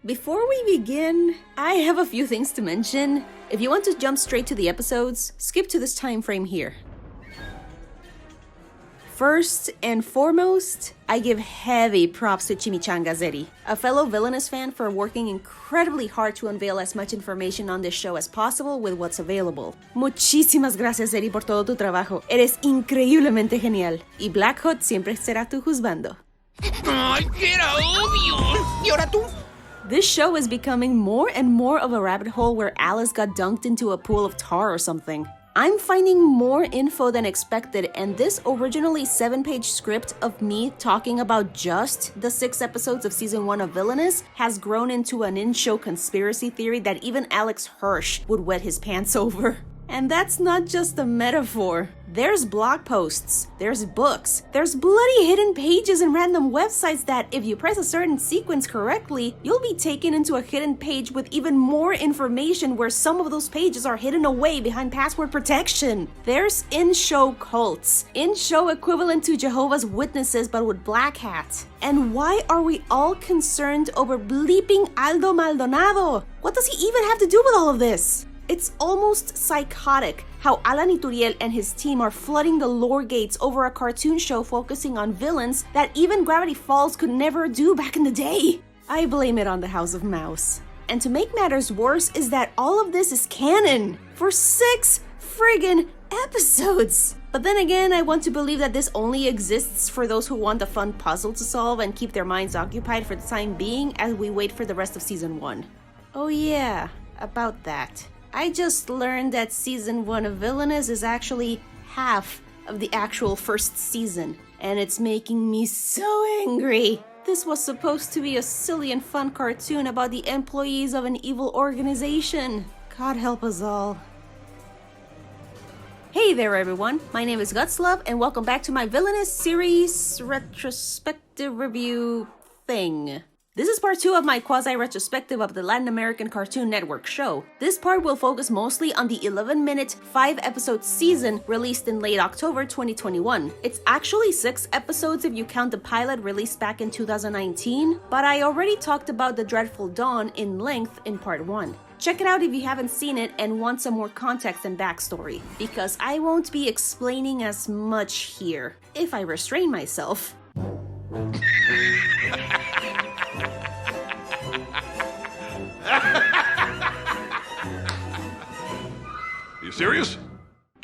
Before we begin, I have a few things to mention. If you want to jump straight to the episodes, skip to this time frame here. First and foremost, I give heavy props to Chimichangas Eddie, a fellow Villainous fan, for working incredibly hard to unveil as much information on this show as possible with what's available. Muchísimas gracias, Eddie, por todo tu trabajo. Eres increíblemente genial. Y Black Hot siempre será tu juzgando. ¡Ay, que era obvio! ¿Y ahora tú? This show is becoming more and more of a rabbit hole where Alice got dunked into a pool of tar or something. I'm finding more info than expected, and this originally 7-page script of me talking about just the 6 episodes of season 1 of Villainous has grown into an in-show conspiracy theory that even Alex Hirsch would wet his pants over. And that's not just a metaphor. There's blog posts, there's books, there's bloody hidden pages and random websites that, if you press a certain sequence correctly, you'll be taken into a hidden page with even more information where some of those pages are hidden away behind password protection. There's in-show cults, in-show equivalent to Jehovah's Witnesses but with black hat. And why are we all concerned over bleeping Aldo Maldonado? What does he even have to do with all of this? It's almost psychotic how Alan Ituriel and his team are flooding the lore gates over a cartoon show focusing on villains that even Gravity Falls could never do back in the day. I blame it on the House of Mouse. And to make matters worse is that all of this is canon for 6 friggin' episodes. But then again, I want to believe that this only exists for those who want a fun puzzle to solve and keep their minds occupied for the time being as we wait for the rest of season 1. Oh yeah, about that. I just learned that season 1 of Villainous is actually half of the actual first season, and it's making me so angry. This was supposed to be a silly and fun cartoon about the employees of an evil organization. God help us all. Hey there everyone, my name is Gutslove, and welcome back to my Villainous series retrospective review thing. This is part 2 of my quasi-retrospective of the Latin American Cartoon Network show. This part will focus mostly on the 11-minute, 5-episode season released in late October 2021. It's actually 6 episodes if you count the pilot released back in 2019, but I already talked about The Dreadful Dawn in length in part 1. Check it out if you haven't seen it and want some more context and backstory, because I won't be explaining as much here, if I restrain myself. You serious?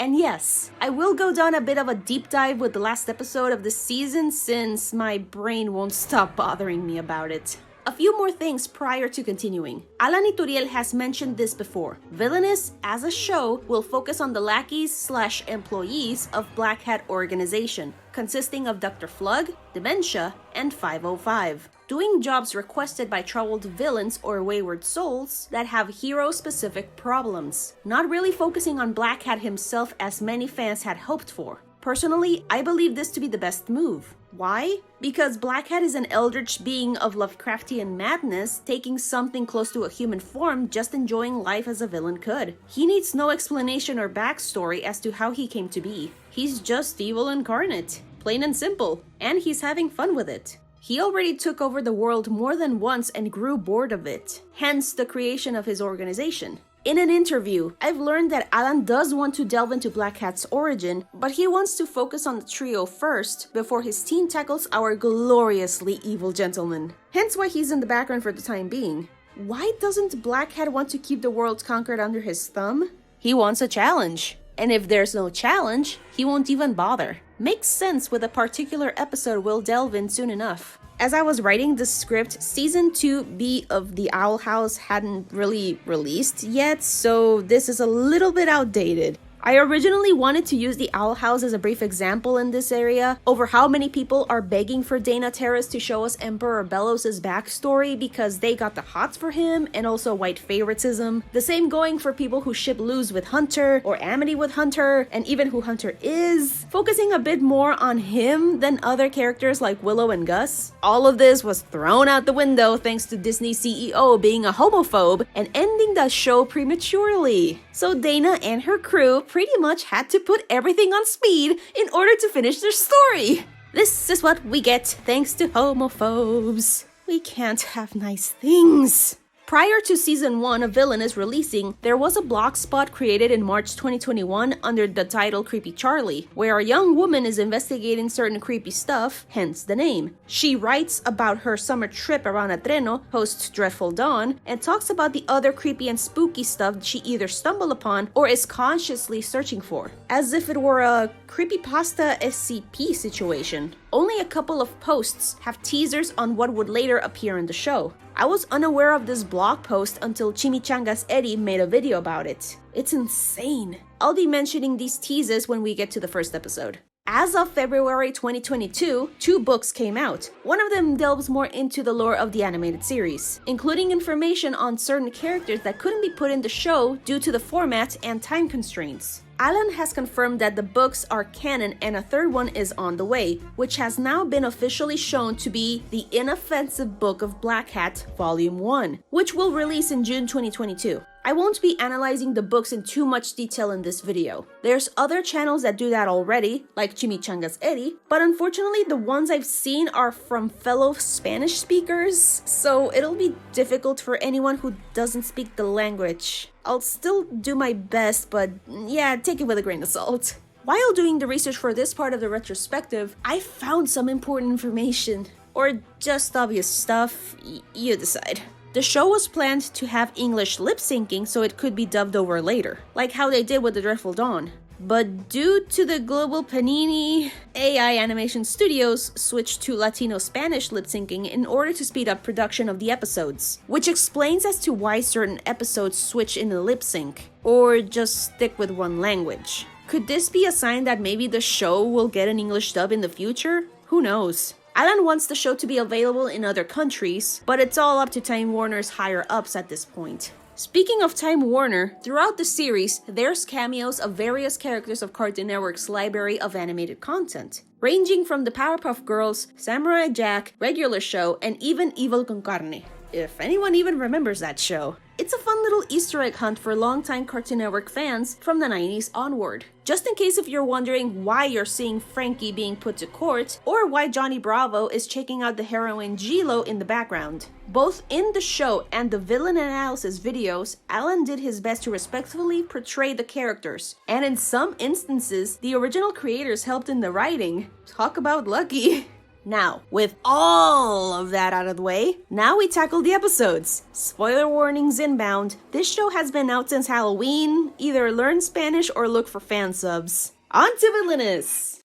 And yes, I will go down a bit of a deep dive with the last episode of the season since my brain won't stop bothering me about it. A few more things prior to continuing. Alan Ituriel has mentioned this before. Villainous, as a show, will focus on the lackeys/employees of Black Hat Organization, consisting of Dr. Flug, Dementia, and 505. Doing jobs requested by troubled villains or wayward souls that have hero-specific problems. Not really focusing on Black Hat himself as many fans had hoped for. Personally, I believe this to be the best move. Why? Because Black Hat is an eldritch being of Lovecraftian madness, taking something close to a human form, just enjoying life as a villain could. He needs no explanation or backstory as to how he came to be. He's just evil incarnate. Plain and simple. And he's having fun with it. He already took over the world more than once and grew bored of it. Hence the creation of his organization. In an interview, I've learned that Alan does want to delve into Black Hat's origin, but he wants to focus on the trio first before his team tackles our gloriously evil gentleman. Hence why he's in the background for the time being. Why doesn't Black Hat want to keep the world conquered under his thumb? He wants a challenge. And if there's no challenge, he won't even bother. Makes sense with a particular episode we'll delve in soon enough. As I was writing the script, Season 2B of The Owl House hadn't really released yet, so this is a little bit outdated. I originally wanted to use the Owl House as a brief example in this area over how many people are begging for Dana Terrace to show us Emperor Bellows' backstory because they got the hots for him and also white favoritism. The same going for people who ship Luz with Hunter or Amity with Hunter and even who Hunter is, focusing a bit more on him than other characters like Willow and Gus. All of this was thrown out the window thanks to Disney CEO being a homophobe and ending the show prematurely. So Dana and her crew pretty much had to put everything on speed in order to finish their story. This is what we get thanks to homophobes. we can't have nice things. Prior to season 1 of Villainous releasing, there was a blog spot created in March 2021 under the title Creepy Charlie, where a young woman is investigating certain creepy stuff, hence the name. She writes about her summer trip around Atreno, post Dreadful Dawn, and talks about the other creepy and spooky stuff she either stumbled upon or is consciously searching for, as if it were a creepypasta SCP situation. Only a couple of posts have teasers on what would later appear in the show. I was unaware of this blog post until Chimichangas Eddie made a video about it. It's insane. I'll be mentioning these teases when we get to the first episode. As of February 2022, 2 books came out. One of them delves more into the lore of the animated series, including information on certain characters that couldn't be put in the show due to the format and time constraints. Alan has confirmed that the books are canon and a third one is on the way, which has now been officially shown to be The Inoffensive Book of Black Hat Volume 1, which will release in June 2022. I won't be analyzing the books in too much detail in this video. There's other channels that do that already, like Chimichangas Eddie, but unfortunately the ones I've seen are from fellow Spanish speakers, so it'll be difficult for anyone who doesn't speak the language. I'll still do my best, but yeah, take it with a grain of salt. While doing the research for this part of the retrospective, I found some important information. Or just obvious stuff, you decide. The show was planned to have English lip syncing so it could be dubbed over later, like how they did with the Dreadful Dawn. But due to the global panini, AI Animation Studios switched to Latino-Spanish lip syncing in order to speed up production of the episodes, which explains as to why certain episodes switch in a lip sync, or just stick with one language. Could this be a sign that maybe the show will get an English dub in the future? Who knows? Alan wants the show to be available in other countries, but it's all up to Time Warner's higher-ups at this point. Speaking of Time Warner, throughout the series, there's cameos of various characters of Cartoon Network's library of animated content, ranging from the Powerpuff Girls, Samurai Jack, Regular Show, and even Evil con Carne, if anyone even remembers that show. It's a fun little Easter egg hunt for longtime Cartoon Network fans from the 90s onward. Just in case if you're wondering why you're seeing Frankie being put to court, or why Johnny Bravo is checking out the heroine Gilo in the background. Both in the show and the villain analysis videos, Alan did his best to respectfully portray the characters, and in some instances, the original creators helped in the writing. Talk about lucky. Now, with all of that out of the way, now we tackle the episodes. Spoiler warnings inbound. This show has been out since Halloween. Either learn Spanish or look for fan subs. On to Villainous!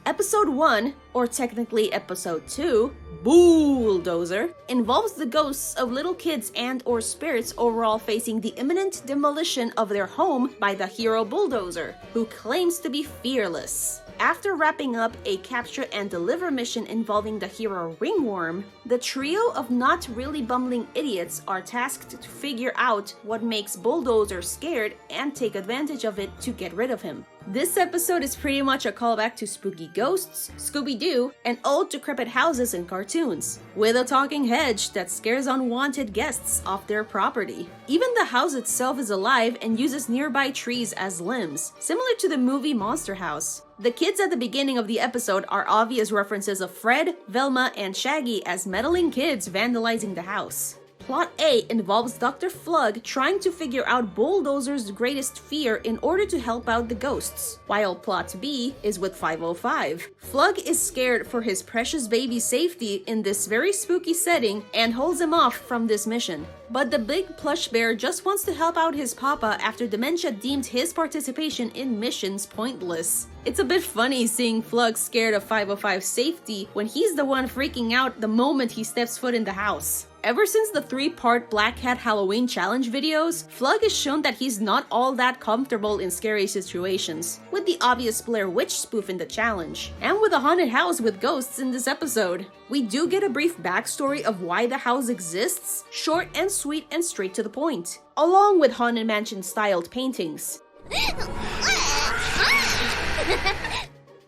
Episode 1, or technically Episode 2, BOO-Lldozing, involves the ghosts of little kids and or spirits overall facing the imminent demolition of their home by the hero Bulldozer, who claims to be fearless. After wrapping up a capture and deliver mission involving the hero Ringworm, the trio of not really bumbling idiots are tasked to figure out what makes Bulldozer scared and take advantage of it to get rid of him. This episode is pretty much a callback to spooky ghosts, Scooby-Doo, and old decrepit houses in cartoons, with a talking hedge that scares unwanted guests off their property. Even the house itself is alive and uses nearby trees as limbs, similar to the movie Monster House. The kids at the beginning of the episode are obvious references of Fred, Velma, and Shaggy as meddling kids vandalizing the house. Plot A involves Dr. Flug trying to figure out Bulldozer's greatest fear in order to help out the ghosts, while Plot B is with 505. Flug is scared for his precious baby's safety in this very spooky setting and holds him off from this mission. But the big plush bear just wants to help out his papa after dementia deemed his participation in missions pointless. It's a bit funny seeing Flug scared of 505's safety when he's the one freaking out the moment he steps foot in the house. Ever since the 3-part Black Hat Halloween challenge videos, Flug has shown that he's not all that comfortable in scary situations, with the obvious Blair Witch spoof in the challenge, and with a haunted house with ghosts in this episode. We do get a brief backstory of why the house exists, short and sweet and straight to the point, along with Haunted Mansion-styled paintings.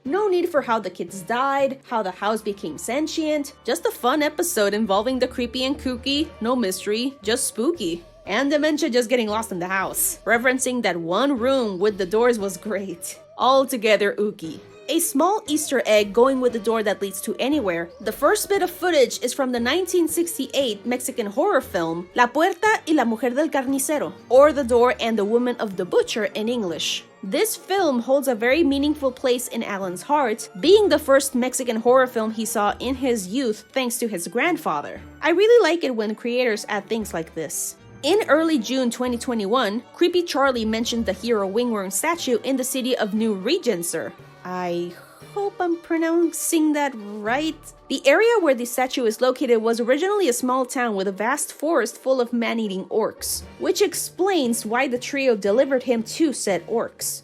No need for how the kids died, how the house became sentient, just a fun episode involving the creepy and kooky, no mystery, just spooky. And dementia just getting lost in the house. Referencing that one room with the doors was great. Altogether ooky. A small Easter egg going with the door that leads to anywhere. The first bit of footage is from the 1968 Mexican horror film La Puerta y la Mujer del Carnicero, or The Door and the Woman of the Butcher in English. This film holds a very meaningful place in Alan's heart, being the first Mexican horror film he saw in his youth thanks to his grandfather. I really like it when creators add things like this. In early June 2021, Creepy Charlie mentioned the hero wingworm statue in the city of New Regency. I hope I'm pronouncing that right. The area where the statue is located was originally a small town with a vast forest full of man-eating orcs, which explains why the trio delivered him to said orcs.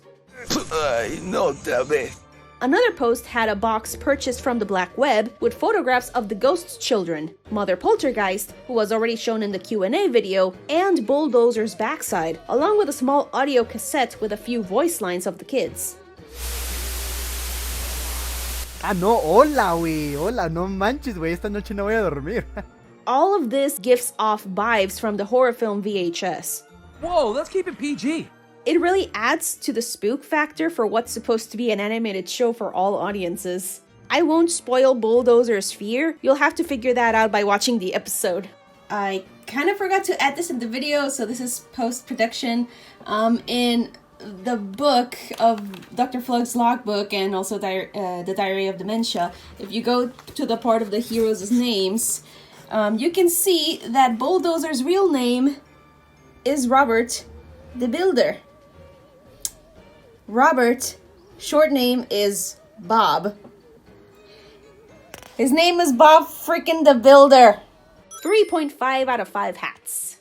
No otra vez. Another post had a box purchased from the black web with photographs of the ghost children, Mother Poltergeist, who was already shown in the Q&A video, and BOO-Lldozer's backside, along with a small audio cassette with a few voice lines of the kids. Ah, no, hola, güey. Hola, no manches, güey. Esta noche no voy a dormir. All of this gives off vibes from the horror film VHS. Whoa, let's keep it PG. It really adds to the spook factor for what's supposed to be an animated show for all audiences. I won't spoil BOO-Lldozer's fear. You'll have to figure that out by watching the episode. I kind of forgot to add this in the video, so this is post-production. In the book of Dr. Flug's logbook and also the Diary of Dementia, if you go to the part of the heroes' names, you can see that BOO-Lldozer's real name is Robert the Builder. Robert, short name is Bob. His name is Bob freaking the Builder. 3.5 out of 5 hats.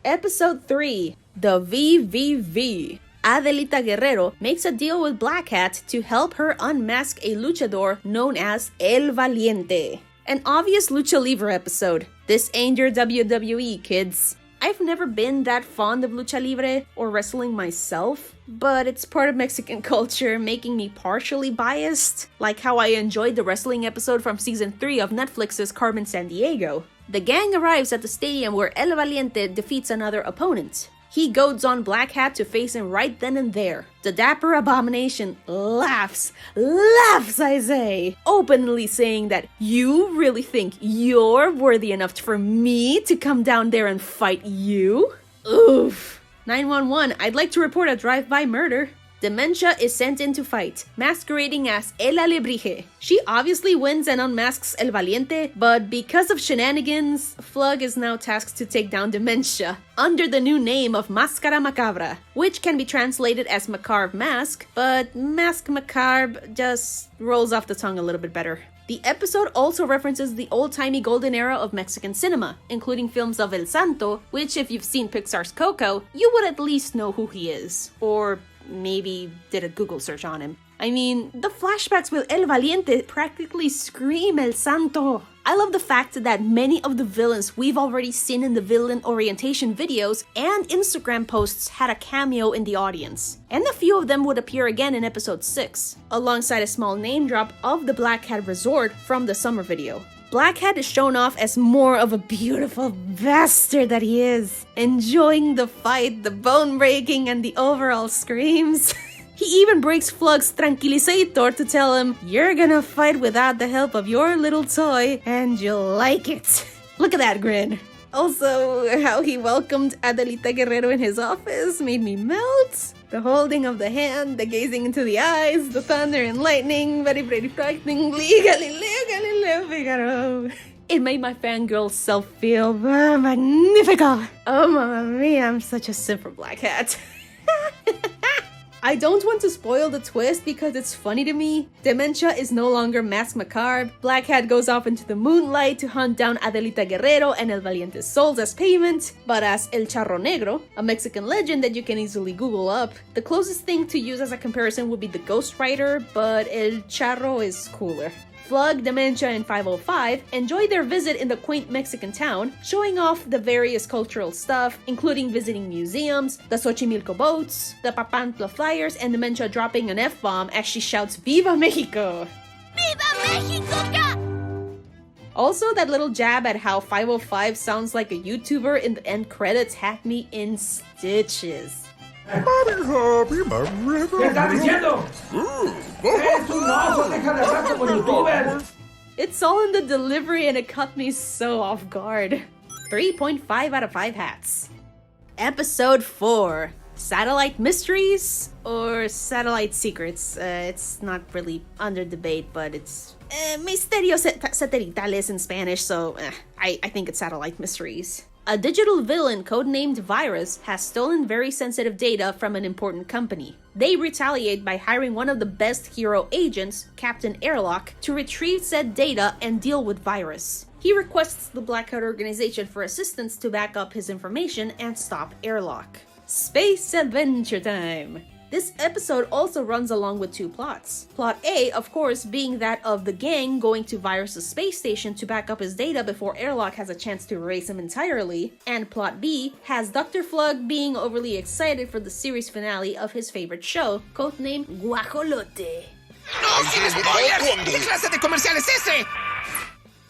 Episode 3, The VVV. Adelita Guerrero makes a deal with Black Hat to help her unmask a luchador known as El Valiente. An obvious Lucha Libre episode. This ain't your WWE, kids. I've never been that fond of Lucha Libre or wrestling myself, but it's part of Mexican culture, making me partially biased, like how I enjoyed the wrestling episode from season 3 of Netflix's Carmen Sandiego. The gang arrives at the stadium where El Valiente defeats another opponent. He goads on Black Hat to face him right then and there. The dapper abomination laughs, I say, openly saying that you really think you're worthy enough for me to come down there and fight you? Oof. 911, I'd like to report a drive-by murder. Dementia is sent in to fight, masquerading as El Alebrije. She obviously wins and unmasks El Valiente, but because of shenanigans, Flug is now tasked to take down Dementia, under the new name of Máscara Macabra, which can be translated as Macabre Mask, but Mask Macabre just rolls off the tongue a little bit better. The episode also references the old-timey golden era of Mexican cinema, including films of El Santo, which if you've seen Pixar's Coco, you would at least know who he is, or maybe did a Google search on him. I mean, the flashbacks with El Valiente practically scream El Santo. I love the fact that many of the villains we've already seen in the villain orientation videos and Instagram posts had a cameo in the audience. And a few of them would appear again in episode 6, alongside a small name drop of the Black Hat Resort from the summer video. Black Hat is shown off as more of a beautiful bastard that he is, enjoying the fight, the bone breaking, and the overall screams. He even breaks Flug's tranquilizator to tell him, "You're gonna fight without the help of your little toy, and you'll like it." Look at that grin. Also, how he welcomed Adelita Guerrero in his office made me melt. The holding of the hand, the gazing into the eyes, the thunder and lightning, very frighteningly, Galileo Figaro. It made my fangirl self feel magnifico. Oh, mamma mia, I'm such a simp for Black Hat. I don't want to spoil the twist because it's funny to me. Dementia is no longer Mask Macabre. Black Hat goes off into the moonlight to hunt down Adelita Guerrero and El Valiente's souls as payment. But as El Charro Negro, a Mexican legend that you can easily Google up, the closest thing to use as a comparison would be the Ghost Rider, but El Charro is cooler. Flug, Dementia, and 505 enjoy their visit in the quaint Mexican town, showing off the various cultural stuff, including visiting museums, the Xochimilco boats, the Papantla flyers, and Dementia dropping an F-bomb as she shouts, "Viva Mexico!" Viva Mexico! Also, that little jab at how 505 sounds like a YouTuber in the end credits had me in stitches. ¿Qué estás diciendo? ¡Eres un oso! ¡Deja de hablar como youtuber! It's all in the delivery and it caught me so off guard. 3.5 out of 5 hats. Episode 4. Satellite Mysteries or Satellite Secrets? It's not really under debate, but it's Misterios Satelitales in Spanish, so I think it's Satellite Mysteries. A digital villain codenamed Virus has stolen very sensitive data from an important company. They retaliate by hiring one of the best hero agents, Captain Airlock, to retrieve said data and deal with Virus. He requests the Black Hat organization for assistance to back up his information and stop Airlock. Space Adventure Time! This episode also runs along with 2 plots. Plot A, of course, being that of the gang going to Virus's space station to back up his data before Airlock has a chance to erase him entirely. And Plot B has Dr. Flug being overly excited for the series finale of his favorite show, codenamed Guajolote. ¡No, sin spoilers! ¿Qué clase de comercial es ese?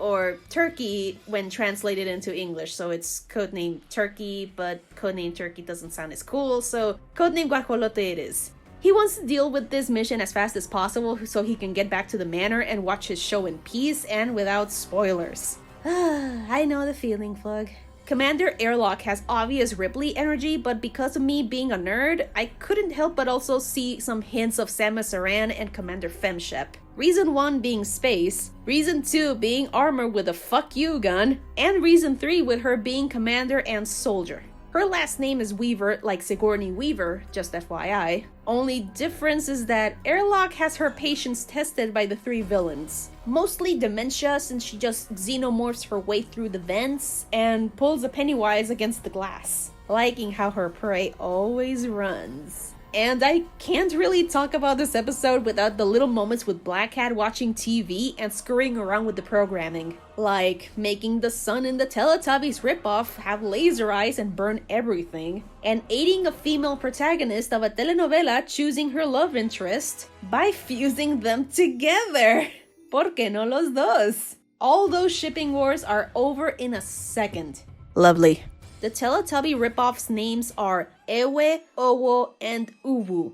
Or Turkey when translated into English, so it's codenamed Turkey, but codenamed Turkey doesn't sound as cool, so codenamed Guajolote it is. He wants to deal with this mission as fast as possible so he can get back to the manor and watch his show in peace and without spoilers. I know the feeling, Flug. Commander Airlock has obvious Ripley energy, but because of me being a nerd, I couldn't help but also see some hints of Samus Aran and Commander Femshep. Reason 1 being space, reason 2 being armor with a fuck you gun, and reason 3 with her being commander and soldier. Her last name is Weaver, like Sigourney Weaver, just FYI. Only difference is that Airlock has her patience tested by the 3 villains. Mostly dementia since she just xenomorphs her way through the vents and pulls a Pennywise against the glass. Liking how her prey always runs. And I can't really talk about this episode without the little moments with Black Hat watching TV and screwing around with the programming. Like making the son in the Teletubbies ripoff have laser eyes and burn everything. And aiding a female protagonist of a telenovela choosing her love interest by fusing them together. ¿Por qué no los dos? All those shipping wars are over in a second. Lovely. The Teletubby ripoffs' names are Ewe, Owo, and Uwu.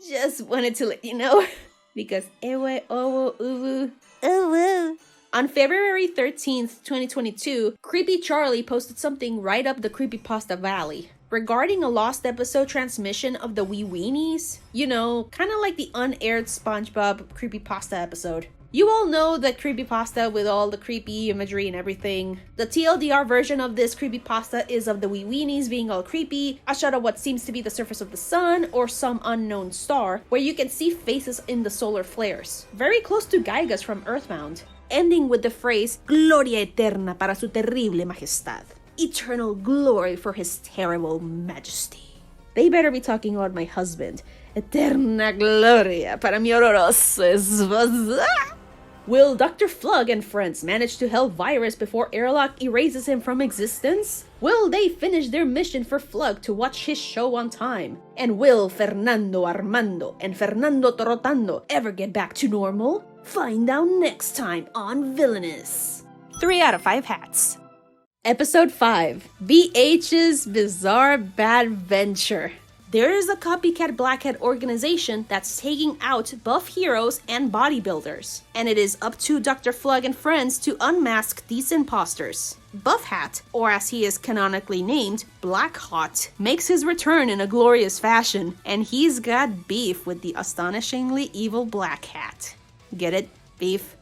Just wanted to let you know. Because Ewe, Owo, Uwu, Uwu. On February 13th, 2022, Creepy Charlie posted something right up the Creepypasta Valley regarding a lost episode transmission of the Wee Weenies. You know, kind of like the unaired SpongeBob Creepypasta episode. You all know the creepypasta with all the creepy imagery and everything. The TLDR version of this creepypasta is of the Wee Weenies being all creepy, a shot of what seems to be the surface of the sun or some unknown star, where you can see faces in the solar flares, very close to Gaigas from Earthbound, ending with the phrase Gloria eterna para su terrible majestad, eternal glory for his terrible majesty. They better be talking about my husband. Eterna gloria para mi horroroso esposo. Will Dr. Flug and friends manage to help Virus before Airlock erases him from existence? Will they finish their mission for Flug to watch his show on time? And will Fernando Armando and Fernando Torotando ever get back to normal? Find out next time on Villainous. 3 out of 5 hats. Episode 5. BH's Bizarre Bad Venture. There is a copycat Black Hat organization that's taking out buff heroes and bodybuilders, and it is up to Dr. Flug and friends to unmask these imposters. Buff Hat, or as he is canonically named, Black Hot, makes his return in a glorious fashion, and he's got beef with the astonishingly evil Black Hat. Get it? Beef?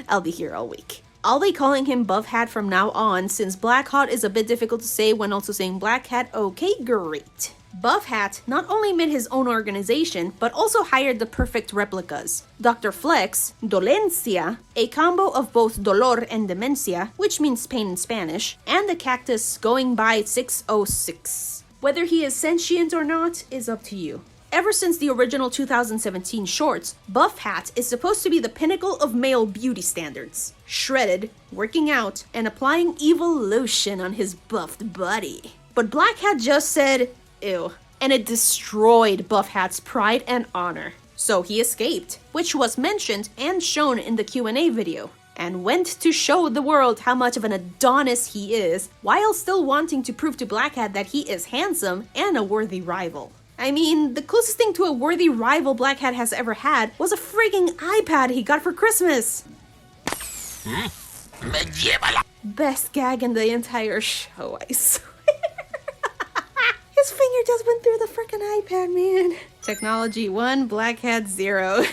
I'll be here all week. I'll be calling him Buff Hat from now on, since Black Hot is a bit difficult to say when also saying Black Hat. Okay, great. Buff Hat not only made his own organization, but also hired the perfect replicas. Dr. Flex, Dolencia, a combo of both dolor and demencia, which means pain in Spanish, and the cactus going by 606. Whether he is sentient or not is up to you. Ever since the original 2017 shorts, Buff Hat is supposed to be the pinnacle of male beauty standards. Shredded, working out, and applying evil lotion on his buffed body. But Black Hat just said, ew, and it destroyed Buff Hat's pride and honor. So he escaped, which was mentioned and shown in the Q&A video. and went to show the world how much of an Adonis he is, while still wanting to prove to Blackhead that he is handsome and a worthy rival. I mean, the closest thing to a worthy rival Blackhead has ever had was a freaking iPad he got for Christmas. Best gag in the entire show, I swear. His finger just went through the freaking iPad, man. Technology 1, Blackhead 0.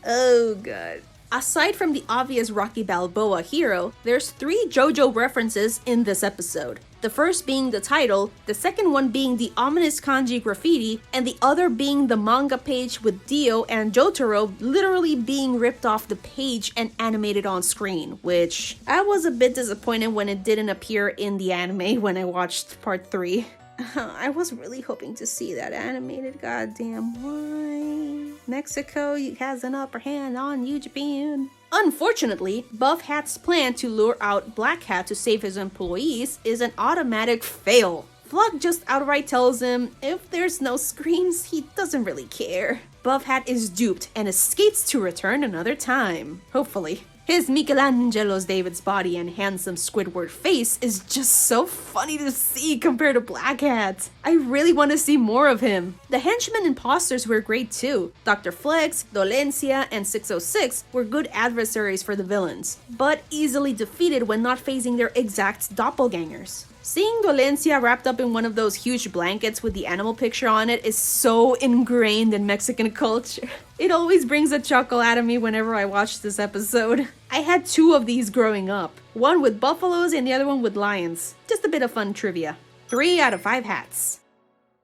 Oh god. Aside from the obvious Rocky Balboa hero, there's 3 JoJo references in this episode. The first being the title, the second one being the ominous kanji graffiti, and the other being the manga page with Dio and Jotaro literally being ripped off the page and animated on screen, which I was a bit disappointed when it didn't appear in the anime when I watched part 3. I was really hoping to see that animated, goddamn why? Mexico has an upper hand on you, Japan. Unfortunately, Buff Hat's plan to lure out Black Hat to save his employees is an automatic fail. Flug just outright tells him if there's no screams, he doesn't really care. Buff Hat is duped and escapes to return another time, hopefully. His Michelangelo's David's body and handsome Squidward face is just so funny to see compared to Black Hat. I really want to see more of him. The henchmen imposters were great too. Dr. Flex, Dolencia, and 606 were good adversaries for the villains, but easily defeated when not facing their exact doppelgangers. Seeing Dolencia wrapped up in one of those huge blankets with the animal picture on it is so ingrained in Mexican culture. It always brings a chuckle out of me whenever I watch this episode. I had 2 of these growing up, one with buffaloes and the other one with lions. Just a bit of fun trivia. 3 out of 5 hats.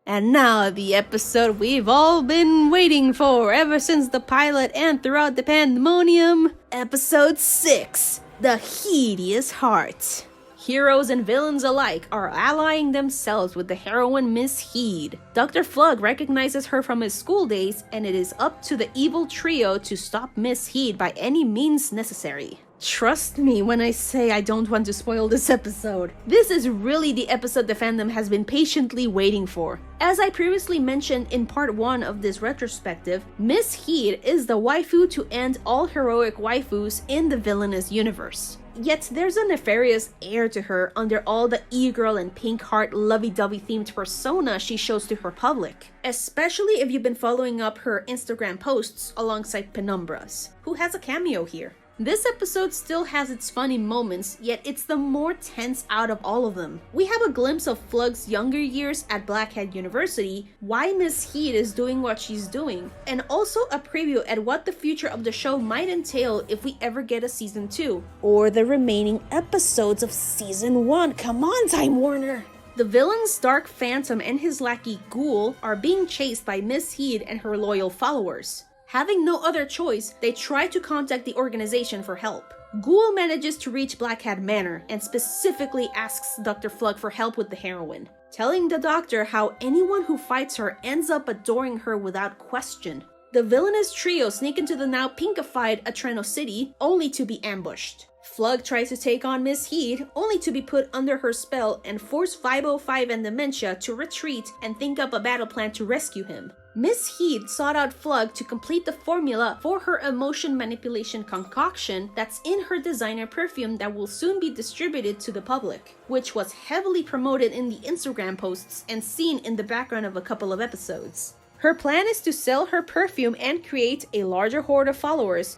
And now the episode we've all been waiting for ever since the pilot and throughout the pandemonium. Episode 6, The HEEDeous Heart. Heroes and villains alike are allying themselves with the heroine Miss Heed. Dr. Flug recognizes her from his school days, and it is up to the evil trio to stop Miss Heed by any means necessary. Trust me when I say I don't want to spoil this episode. This is really the episode the fandom has been patiently waiting for. As I previously mentioned in part 1 of this retrospective, Miss Heed is the waifu to end all heroic waifus in the Villainous universe. Yet there's a nefarious air to her under all the e-girl and pink heart lovey-dovey themed persona she shows to her public. Especially if you've been following up her Instagram posts alongside Penumbra's, who has a cameo here. This episode still has its funny moments, yet it's the more tense out of all of them. We have a glimpse of Flug's younger years at Blackhead University, why Miss Heed is doing what she's doing, and also a preview at what the future of the show might entail if we ever get a season 2, or the remaining episodes of season 1. Come on, Time Warner! The villain's Dark Phantom and his lackey Ghoul are being chased by Miss Heed and her loyal followers. Having no other choice, they try to contact the organization for help. Ghoul manages to reach Blackhead Manor and specifically asks Dr. Flug for help with the heroine, telling the doctor how anyone who fights her ends up adoring her without question. The villainous trio sneak into the now pinkified Atreno City, only to be ambushed. Flug tries to take on Miss Heed, only to be put under her spell and force 505 and Dementia to retreat and think up a battle plan to rescue him. Miss Heed sought out Flug to complete the formula for her emotion manipulation concoction that's in her designer perfume that will soon be distributed to the public, which was heavily promoted in the Instagram posts and seen in the background of a couple of episodes. Her plan is to sell her perfume and create a larger horde of followers,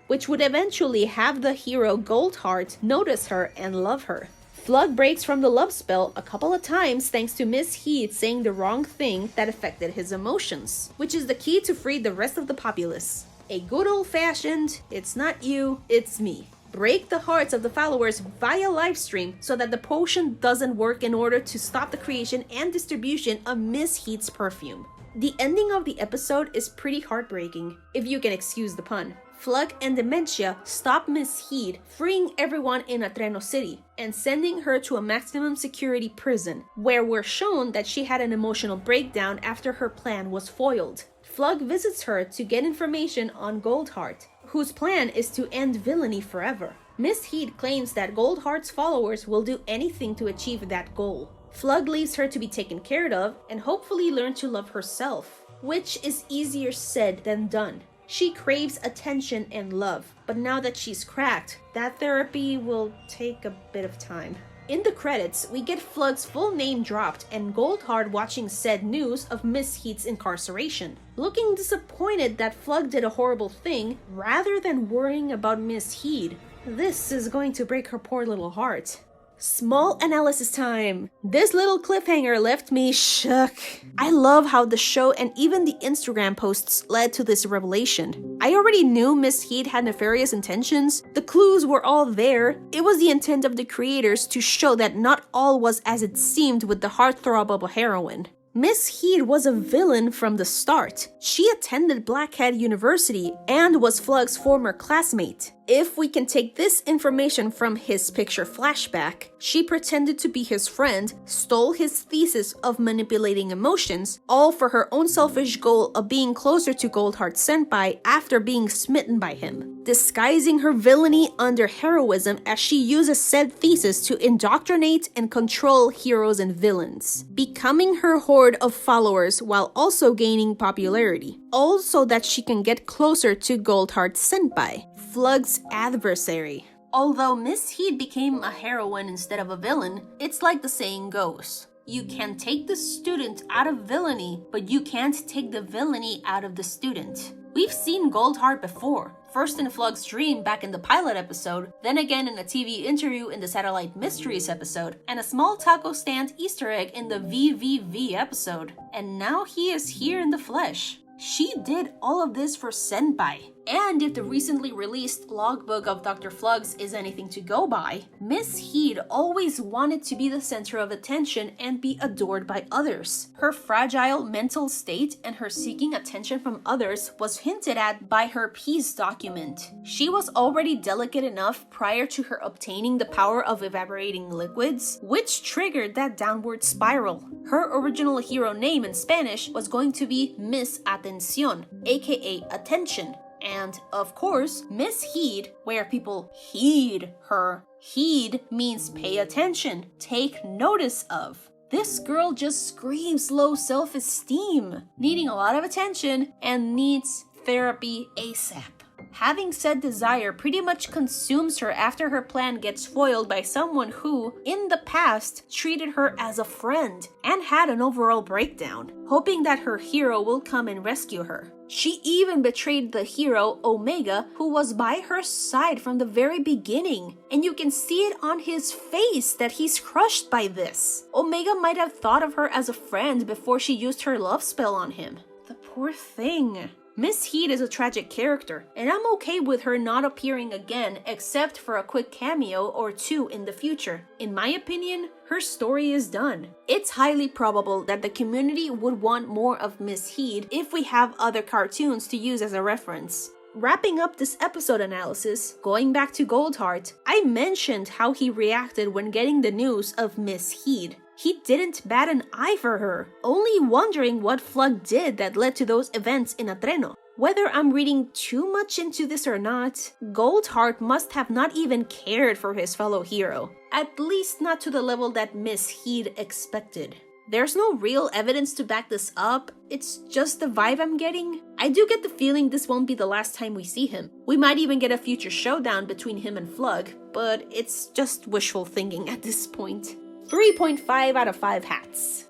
which would eventually have the hero Goldheart notice her and love her. Flug breaks from the love spell a couple of times thanks to Miss Heed saying the wrong thing that affected his emotions, which is the key to free the rest of the populace. A good old-fashioned, it's not you, it's me. Break the hearts of the followers via livestream so that the potion doesn't work in order to stop the creation and distribution of Miss Heed's perfume. The ending of the episode is pretty heartbreaking, if you can excuse the pun. Flug and Dementia stop Miss Heed, freeing everyone in Atreno City and sending her to a maximum security prison, where we're shown that she had an emotional breakdown after her plan was foiled. Flug visits her to get information on Goldheart, whose plan is to end villainy forever. Miss Heed claims that Goldheart's followers will do anything to achieve that goal. Flug leaves her to be taken care of and hopefully learn to love herself, which is easier said than done. She craves attention and love, but now that she's cracked, that therapy will take a bit of time. In the credits, we get Flug's full name dropped and Goldheart watching said news of Miss Heed's incarceration, looking disappointed that Flug did a horrible thing rather than worrying about Miss Heed. This is going to break her poor little heart. Small analysis time. This little cliffhanger left me shook. I love how the show and even the Instagram posts led to this revelation. I already knew Miss Heed had nefarious intentions. The clues were all there. It was the intent of the creators to show that not all was as it seemed with the heartthrob of a heroine. Miss Heed was a villain from the start. She attended Blackhead University and was Flug's former classmate. If we can take this information from his picture flashback, she pretended to be his friend, stole his thesis of manipulating emotions, all for her own selfish goal of being closer to Goldheart Senpai after being smitten by him, disguising her villainy under heroism as she uses said thesis to indoctrinate and control heroes and villains, becoming her horde of followers while also gaining popularity, all so that she can get closer to Goldheart Senpai, Flug's adversary. Although Miss Heed became a heroine instead of a villain, it's like the saying goes, you can take the student out of villainy, but you can't take the villainy out of the student. We've seen Goldheart before, first in Flug's dream back in the pilot episode, then again in a TV interview in the Satellite Mysteries episode, and a small taco stand Easter egg in the VVV episode. And now he is here in the flesh. She did all of this for Senpai. And if the recently released logbook of Dr. Flug's is anything to go by, Miss Heed always wanted to be the center of attention and be adored by others. Her fragile mental state and her seeking attention from others was hinted at by her peace document. She was already delicate enough prior to her obtaining the power of evaporating liquids, which triggered that downward spiral. Her original hero name in Spanish was going to be Miss Atención, aka Attention. And, of course, Miss Heed, where people heed her. Heed means pay attention, take notice of. This girl just screams low self-esteem, needing a lot of attention, and needs therapy ASAP. Having said desire pretty much consumes her after her plan gets foiled by someone who, in the past, treated her as a friend and had an overall breakdown, hoping that her hero will come and rescue her. She even betrayed the hero, Omega, who was by her side from the very beginning, and you can see it on his face that he's crushed by this. Omega might have thought of her as a friend before she used her love spell on him. The poor thing. Miss Heed is a tragic character, and I'm okay with her not appearing again except for a quick cameo or two in the future. In my opinion, her story is done. It's highly probable that the community would want more of Miss Heed if we have other cartoons to use as a reference. Wrapping up this episode analysis, going back to Goldheart, I mentioned how he reacted when getting the news of Miss Heed. He didn't bat an eye for her, only wondering what Flug did that led to those events in Atreno. Whether I'm reading too much into this or not, Goldheart must have not even cared for his fellow hero, at least not to the level that Miss Heed expected. There's no real evidence to back this up, it's just the vibe I'm getting. I do get the feeling this won't be the last time we see him. We might even get a future showdown between him and Flug, but it's just wishful thinking at this point. 3.5 out of 5 hats.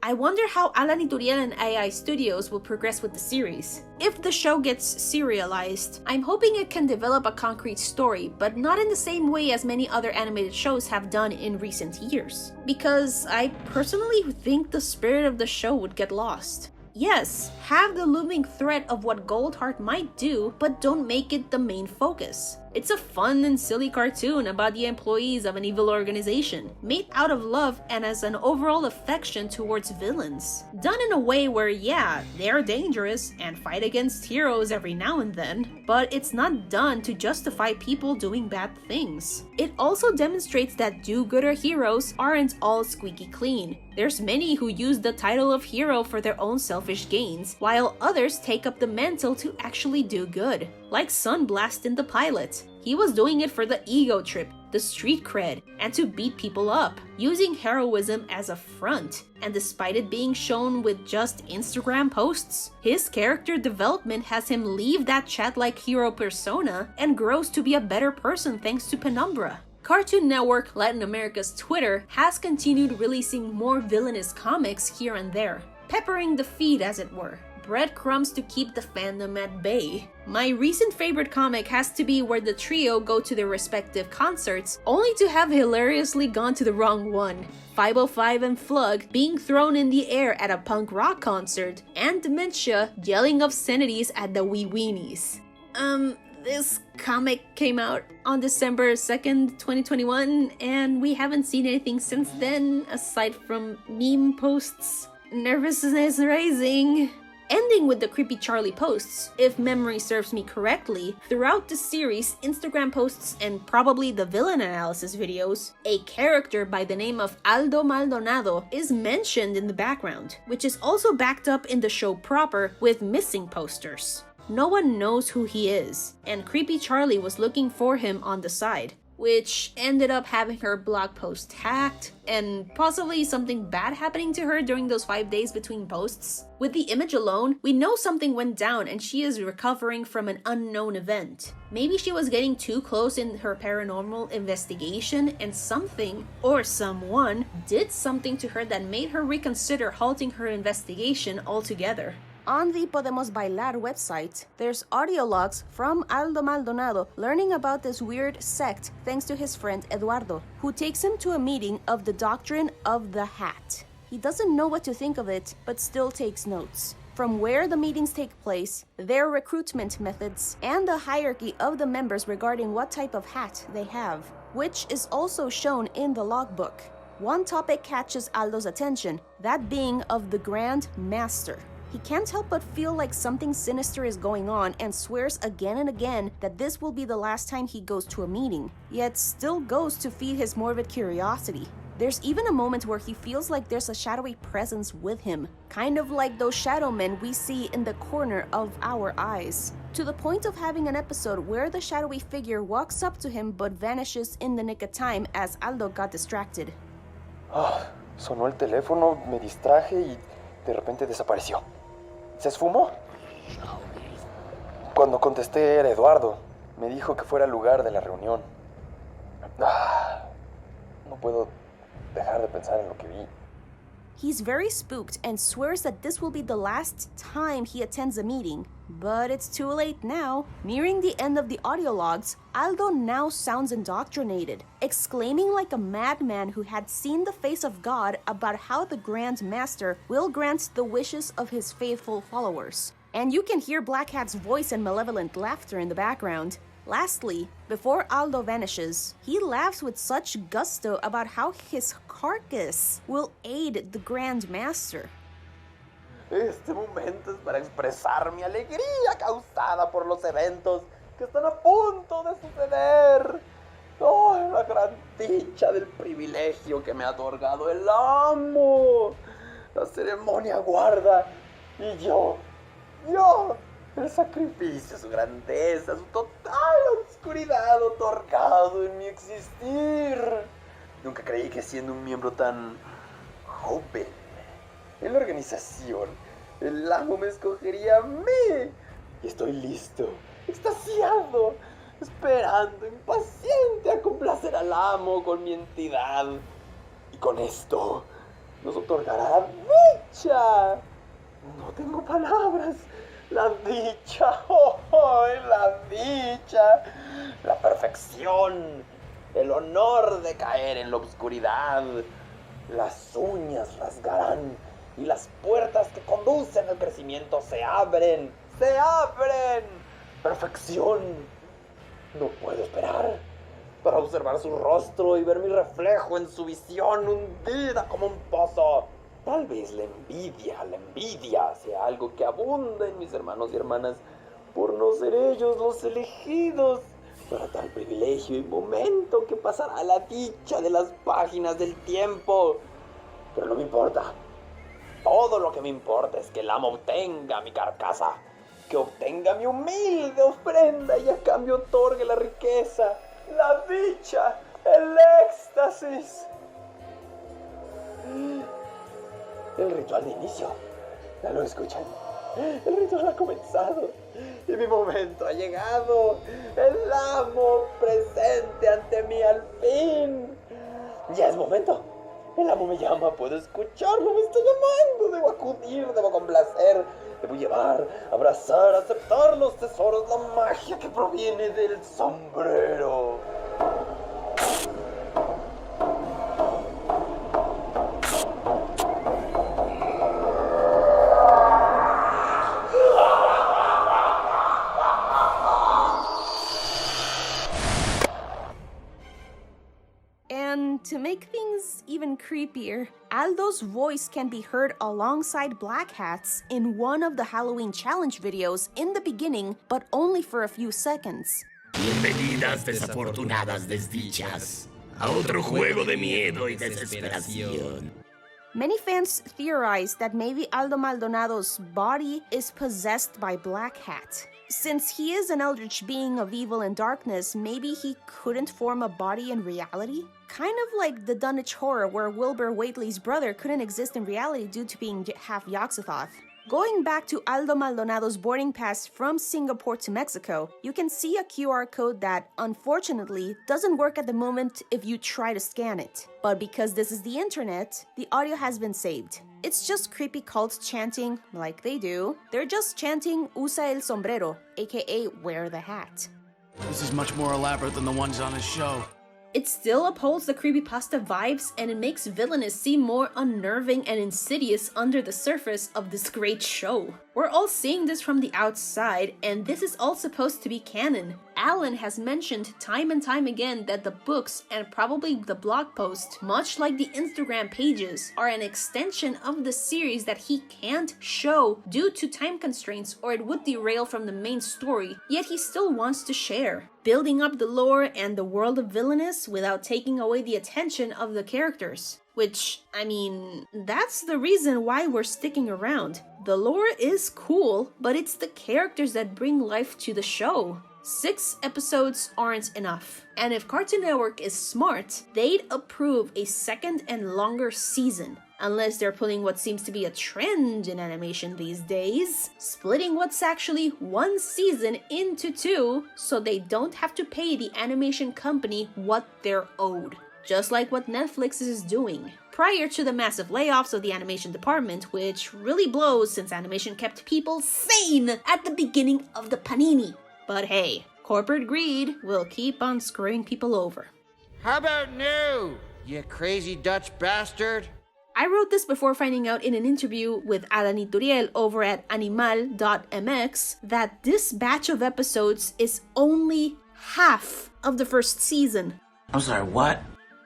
I wonder how Alan Ituriel and AI Studios will progress with the series. If the show gets serialized, I'm hoping it can develop a concrete story, but not in the same way as many other animated shows have done in recent years. Because I personally think the spirit of the show would get lost. Yes, have the looming threat of what Goldheart might do, but don't make it the main focus. It's a fun and silly cartoon about the employees of an evil organization, made out of love and as an overall affection towards villains. Done in a way where, yeah, they're dangerous and fight against heroes every now and then, but it's not done to justify people doing bad things. It also demonstrates that do-gooder heroes aren't all squeaky clean. There's many who use the title of hero for their own selfish gains, while others take up the mantle to actually do good. like Sunblast in the pilot. He was doing it for the ego trip, the street cred, and to beat people up, using heroism as a front. And despite it being shown with just Instagram posts, his character development has him leave that chat-like hero persona and grows to be a better person thanks to Penumbra. Cartoon Network Latin America's Twitter has continued releasing more Villainous comics here and there, peppering the feed as it were. Breadcrumbs to keep the fandom at bay. My recent favorite comic has to be where the trio go to their respective concerts, only to have hilariously gone to the wrong one. 505 and Flug being thrown in the air at a punk rock concert, and Dementia yelling obscenities at the Wee Weenies. This comic came out on December 2nd, 2021, and we haven't seen anything since then, aside from meme posts. Nervousness rising. Ending with the creepy Charlie posts, if memory serves me correctly, throughout the series, Instagram posts and probably the villain analysis videos, a character by the name of Aldo Maldonado is mentioned in the background, which is also backed up in the show proper with missing posters. No one knows who he is, and creepy Charlie was looking for him on the side, which ended up having her blog post hacked, and possibly something bad happening to her during those 5 days between posts. With the image alone, we know something went down and she is recovering from an unknown event. Maybe she was getting too close in her paranormal investigation and something, or someone, did something to her that made her reconsider halting her investigation altogether. On the Podemos Bailar website, there's audio logs from Aldo Maldonado learning about this weird sect thanks to his friend Eduardo, who takes him to a meeting of the Doctrine of the Hat. He doesn't know what to think of it, but still takes notes. From where the meetings take place, their recruitment methods, and the hierarchy of the members regarding what type of hat they have, which is also shown in the logbook. One topic catches Aldo's attention, that being of the Grand Master. He can't help but feel like something sinister is going on and swears again and again that this will be the last time he goes to a meeting, yet still goes to feed his morbid curiosity. There's even a moment where he feels like there's a shadowy presence with him, kind of like those shadow men we see in the corner of our eyes, to the point of having an episode where the shadowy figure walks up to him but vanishes in the nick of time as Aldo got distracted. Sonó el teléfono, me distraje y de repente desapareció. ¿Se esfumó? Cuando contesté era Eduardo. Me dijo que fuera al lugar de la reunión. No puedo dejar de pensar en lo que vi. He's very spooked and swears that this will be the last time he attends a meeting. But it's too late now. Nearing the end of the audio logs, Aldo now sounds indoctrinated, exclaiming like a madman who had seen the face of God about how the Grand Master will grant the wishes of his faithful followers. And you can hear Black Hat's voice and malevolent laughter in the background. Lastly, before Aldo vanishes, he laughs with such gusto about how his carcass will aid the Grand Master. Este momento es para expresar mi alegría causada por los eventos que están a punto de suceder. La gran dicha del privilegio que me ha otorgado el amo. La ceremonia guarda y yo, el sacrificio, su grandeza, su total oscuridad otorgado en mi existir. Nunca creí que siendo un miembro tan joven en la organización, el amo me escogería a mí. Y estoy listo, extasiado, esperando, impaciente a complacer al amo con mi entidad. Y con esto nos otorgará dicha. No tengo palabras. La dicha, la dicha, la perfección, el honor de caer en la oscuridad. Las uñas rasgarán y las puertas que conducen al crecimiento se abren. Perfección. No puedo esperar para observar su rostro y ver mi reflejo en su visión hundida como un pozo. Tal vez la envidia sea algo que abunda en mis hermanos y hermanas por no ser ellos los elegidos para tal privilegio y momento que pasará a la dicha de las páginas del tiempo. Pero no me importa. Todo lo que me importa es que el amo obtenga mi carcasa. que obtenga mi humilde ofrenda y a cambio otorgue la riqueza, la dicha, el éxtasis. El ritual de inicio. ¿Ya lo escuchan? El ritual ha comenzado y mi momento ha llegado. El amo presente ante mí al fin. Ya es momento. El amo me llama, puedo escucharlo, me está llamando. Debo acudir, debo complacer, debo llevar, abrazar, aceptar los tesoros, la magia que proviene del sombrero. And to make things even creepier, Aldo's voice can be heard alongside Black Hat's in one of the Halloween challenge videos in the beginning, but only for a few seconds. Bienvenidas desafortunadas desdichas a otro juego de miedo y desesperación. Many fans theorize that maybe Aldo Maldonado's body is possessed by Black Hat. Since he is an eldritch being of evil and darkness, maybe he couldn't form a body in reality? Kind of like the Dunwich Horror, where Wilbur Whately's brother couldn't exist in reality due to being half Yogg-Sothoth. Going back to Aldo Maldonado's boarding pass from Singapore to Mexico, you can see a QR code that, unfortunately, doesn't work at the moment if you try to scan it. But because this is the internet, the audio has been saved. It's just creepy cults chanting, like they do. They're just chanting Usa el sombrero, aka wear the hat. This is much more elaborate than the ones on his show. It still upholds the creepypasta vibes, and it makes Villainous seem more unnerving and insidious under the surface of this great show. We're all seeing this from the outside, and this is all supposed to be canon. Alan has mentioned time and time again that the books, and probably the blog post, much like the Instagram pages, are an extension of the series that he can't show due to time constraints or it would derail from the main story, yet he still wants to share, building up the lore and the world of Villainous without taking away the attention of the characters. Which, I mean, that's the reason why we're sticking around. The lore is cool, but it's the characters that bring life to the show. 6 episodes aren't enough. And if Cartoon Network is smart, they'd approve a second and longer season. Unless they're pulling what seems to be a trend in animation these days, splitting what's actually one season into 2 so they don't have to pay the animation company what they're owed. Just like what Netflix is doing. Prior to the massive layoffs of the animation department, which really blows since animation kept people sane at the beginning of the panini. But hey, corporate greed will keep on screwing people over. How about new, you crazy Dutch bastard? I wrote this before finding out in an interview with Alan Ituriel over at animal.mx that this batch of episodes is only half of the first season. I'm sorry, what?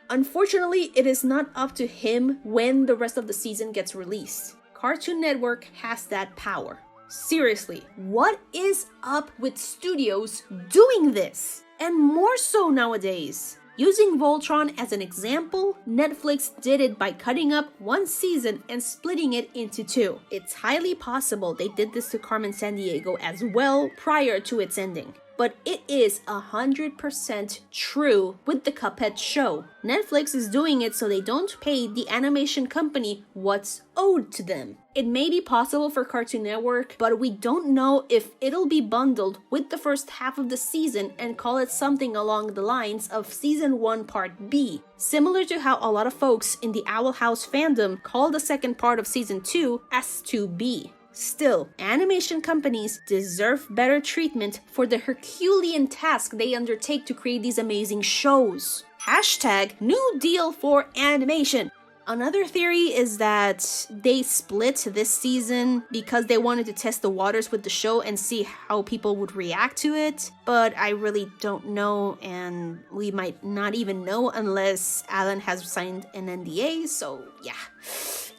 Unfortunately, it is not up to him when the rest of the season gets released. Cartoon Network has that power. Seriously, what is up with studios doing this? And more so nowadays. Using Voltron as an example, Netflix did it by cutting up one season and splitting it into 2. It's highly possible they did this to Carmen Sandiego as well prior to its ending. But it is 100% true with the Cuphead show. Netflix is doing it so they don't pay the animation company what's owed to them. It may be possible for Cartoon Network, but we don't know if it'll be bundled with the first half of the season and call it something along the lines of Season 1 Part B. Similar to how a lot of folks in the Owl House fandom call the second part of Season 2 as 2B. Still, animation companies deserve better treatment for the Herculean task they undertake to create these amazing shows. Hashtag New Deal for Animation. Another theory is that they split this season because they wanted to test the waters with the show and see how people would react to it, but I really don't know, and we might not even know unless Alan has signed an NDA, so yeah,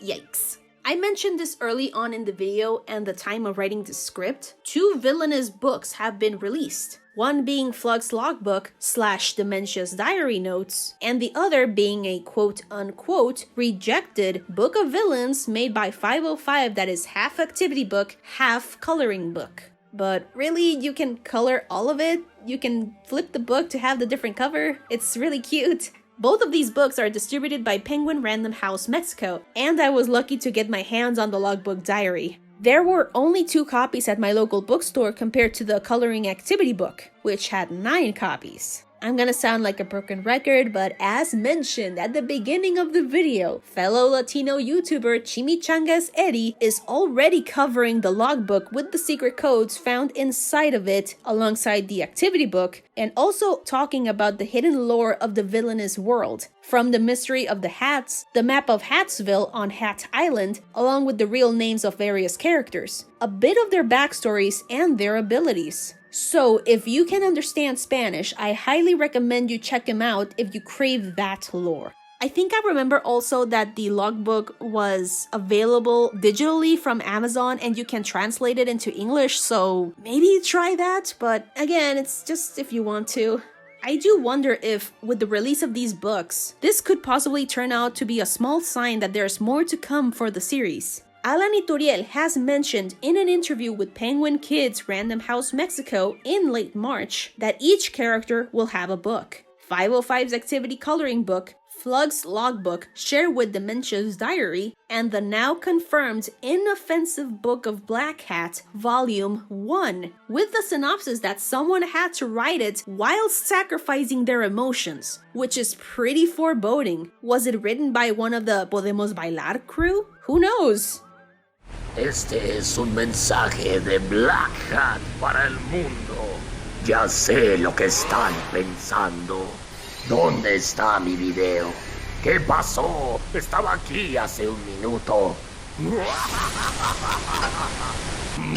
yikes. I mentioned this early on in the video and the time of writing the script. 2 Villainous books have been released. One being Flug's logbook / Dementia's diary notes, and the other being a quote-unquote rejected book of villains made by 505 that is half activity book, half coloring book. But really, you can color all of it. You can flip the book to have the different cover. It's really cute. Both of these books are distributed by Penguin Random House Mexico, and I was lucky to get my hands on the Logbook Diary. There were only 2 copies at my local bookstore compared to the Coloring Activity book, which had 9 copies. I'm gonna sound like a broken record, but as mentioned at the beginning of the video, fellow Latino YouTuber Chimichangas Eddie is already covering the logbook with the secret codes found inside of it alongside the activity book, and also talking about the hidden lore of the Villainous world, from the mystery of the hats, the map of Hatsville on Hat Island, along with the real names of various characters, a bit of their backstories and their abilities. So, if you can understand Spanish, I highly recommend you check him out if you crave that lore. I think I remember also that the logbook was available digitally from Amazon and you can translate it into English, so maybe try that, but again, it's just if you want to. I do wonder if, with the release of these books, this could possibly turn out to be a small sign that there's more to come for the series. Alan Ituriel has mentioned in an interview with Penguin Kids Random House Mexico in late March that each character will have a book. 505's activity coloring book, Flug's logbook, Share with Dementia's diary, and the now confirmed inoffensive book of Black Hat, Volume 1, with the synopsis that someone had to write it while sacrificing their emotions, which is pretty foreboding. Was it written by one of the Podemos Bailar crew? Who knows? Este es un mensaje de Black Hat para el mundo. Ya sé lo que están pensando. ¿Dónde está mi video? ¿Qué pasó? Estaba aquí hace un minuto.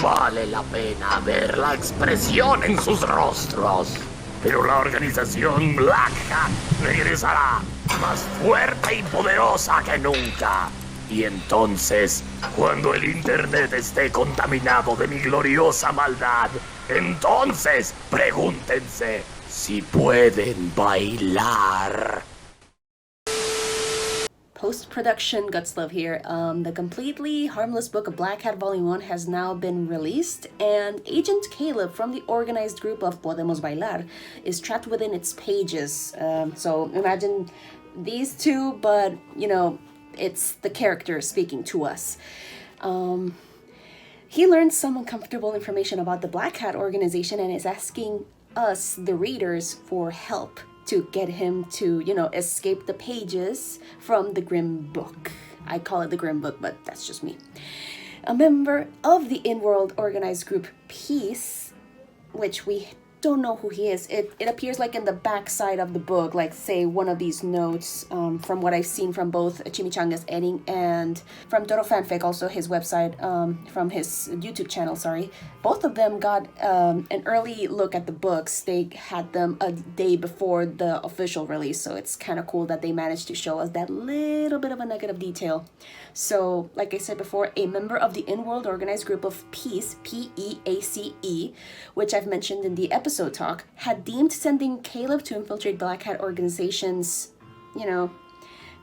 Vale la pena ver la expresión en sus rostros. Pero la organización Black Hat regresará más fuerte y poderosa que nunca. Y entonces, cuando el internet esté contaminado de mi gloriosa maldad, entonces pregúntense si pueden bailar. Post-production Gutslove here. The completely harmless book of Black Hat Volume 1 has now been released, and Agent Caleb from the organized group of Podemos Bailar is trapped within its pages. So imagine these two, but, you know, it's the character speaking to us. He learned some uncomfortable information about the Black Hat organization and is asking us, the readers, for help to get him to, you know, escape the pages from the Grim Book. I call it the Grim Book, but that's just me. A member of the in-world organized group Peace, which we don't know who he is. It appears like in the back side of the book, like say one of these notes, from what I've seen from both Chimichangas Eddie and from ToroFanfic, also his website, from his YouTube channel, sorry. Both of them got an early look at the books. They had them a day before the official release, so it's kind of cool that they managed to show us that little bit of a nugget of detail. So, like I said before, a member of the in-world organized group of Peace, P-E-A-C-E, which I've mentioned in the episode talk, had deemed sending Caleb to infiltrate Black Hat organizations, you know,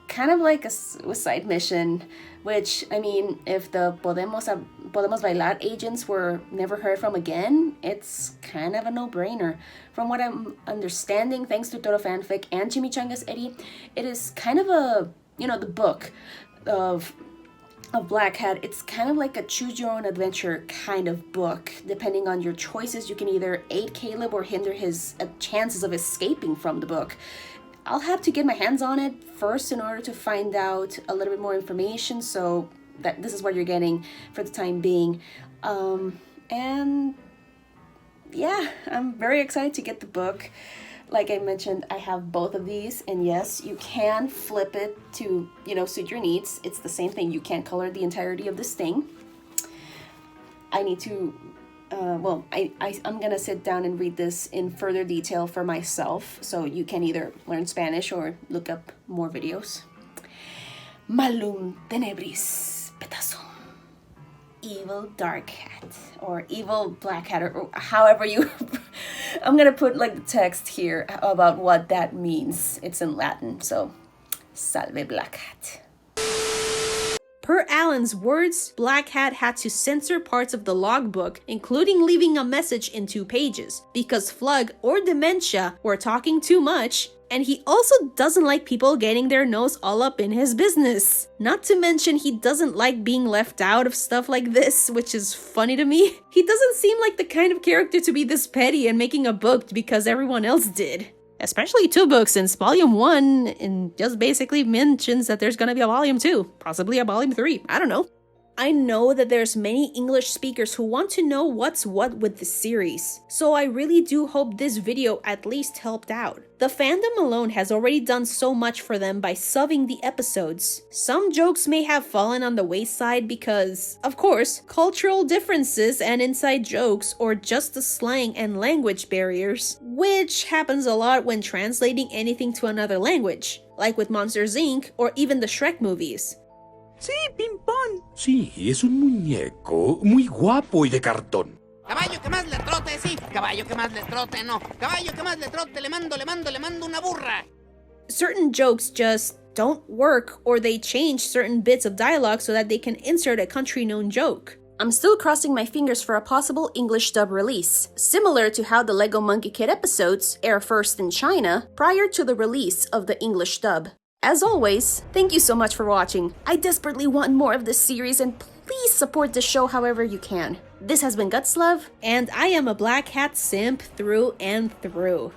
kind of like a suicide mission, which, I mean, if the Podemos Bailar agents were never heard from again, it's kind of a no-brainer. From what I'm understanding, thanks to ToroFanfic and Chimichangas Eddie, it is kind of a, you know, the book of Black Hat, it's kind of like a choose your own adventure kind of book. Depending on your choices, you can either aid Caleb or hinder his chances of escaping from the book. I'll have to get my hands on it first in order to find out a little bit more information, so that this is what you're getting for the time being. And yeah, I'm very excited to get the book. Like I mentioned, I have both of these, and yes, you can flip it to, you know, suit your needs. It's the same thing. You can't color the entirety of this thing. I need to, I'm gonna sit down and read this in further detail for myself, so you can either learn Spanish or look up more videos. Malum tenebris petasum. Evil Dark Hat, or Evil Black Hat, or however you... I'm gonna put like the text here about what that means. It's in Latin, so Salve Black Hat. Per Alan's words, Black Hat had to censor parts of the logbook, including leaving a message in 2 pages, because Flug or Dementia were talking too much, and he also doesn't like people getting their nose all up in his business. Not to mention he doesn't like being left out of stuff like this, which is funny to me. He doesn't seem like the kind of character to be this petty and making a book because everyone else did. Especially 2 books, since Volume 1 and just basically mentions that there's gonna be a Volume 2, possibly a Volume 3, I don't know. I know that there's many English speakers who want to know what's what with the series, so I really do hope this video at least helped out. The fandom alone has already done so much for them by subbing the episodes. Some jokes may have fallen on the wayside because, of course, cultural differences and inside jokes or just the slang and language barriers, which happens a lot when translating anything to another language, like with Monsters Inc. or even the Shrek movies. Sí, Pimpón. Sí, es un muñeco muy guapo y de cartón. Caballo que más le trote, sí. Caballo que más le trote, no. Caballo que más le trote, le mando una burra. Certain jokes just don't work, or they change certain bits of dialogue so that they can insert a country-known joke. I'm still crossing my fingers for a possible English dub release, similar to how the Lego Monkey Kid episodes air first in China prior to the release of the English dub. As always, thank you so much for watching. I desperately want more of this series, and please support the show however you can. This has been Gutslove, and I am a Black Hat simp through and through.